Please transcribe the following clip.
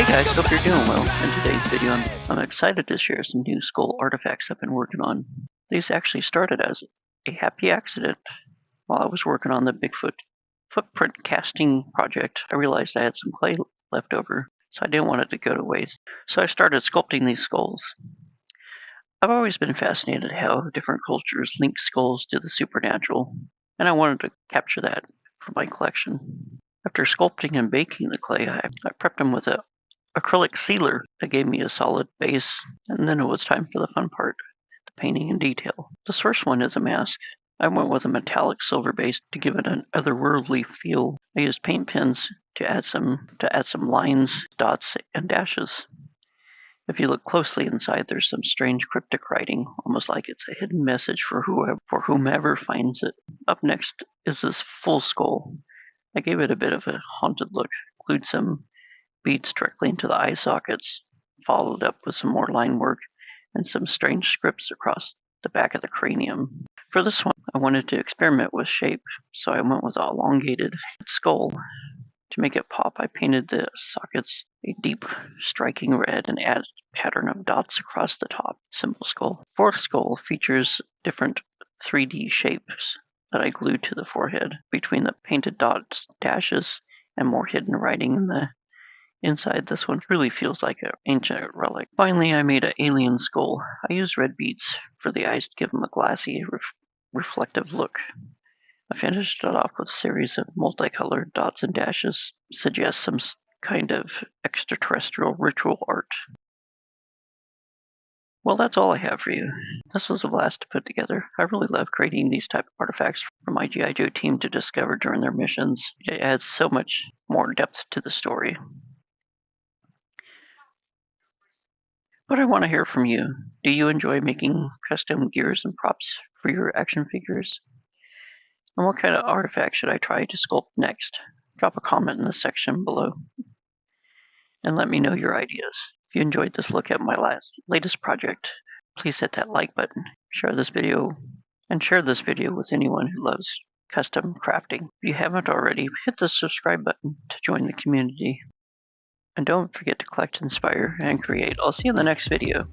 Hey guys, hope you're doing well. In today's video, I'm excited to share some new skull artifacts I've been working on. These actually started as a happy accident while I was working on the Bigfoot footprint casting project. I realized I had some clay left over, so I didn't want it to go to waste. So I started sculpting these skulls. I've always been fascinated how different cultures link skulls to the supernatural, and I wanted to capture that for my collection. After sculpting and baking the clay, I prepped them with an acrylic sealer that gave me a solid base, and then it was time for the fun part, the painting in detail. The first one is a mask. I went with a metallic silver base to give it an otherworldly feel. I used paint pens to add some lines, dots, and dashes. If you look closely inside, there's some strange cryptic writing, almost like it's a hidden message for whomever finds it. Up next is this full skull. I gave it a bit of a haunted look, glued some beads directly into the eye sockets, followed up with some more line work and some strange scripts across the back of the cranium. For this one, I wanted to experiment with shape, so I went with an elongated skull. To make it pop, I painted the sockets a deep, striking red and added a pattern of dots across the top. Simple skull. Fourth skull features different 3D shapes that I glued to the forehead. Between the painted dots, dashes, and more hidden writing in the inside, this one really feels like an ancient relic. Finally, I made an alien skull. I used red beads for the eyes to give them a glassy, reflective look. I finished it off with a series of multicolored dots and dashes, suggest some kind of extraterrestrial ritual art. Well, that's all I have for you. This was a blast to put together. I really love creating these type of artifacts for my g.i.joe team to discover during their missions. It adds so much more depth to the story. But I want to hear from you. Do you enjoy making custom gears and props for your action figures? And what kind of artifact should I try to sculpt next? Drop a comment in the section below and let me know your ideas. If you enjoyed this look at my latest project, please hit that like button, share this video with anyone who loves custom crafting. If you haven't already, hit the subscribe button to join the community. And don't forget to collect, inspire, and create. I'll see you in the next video.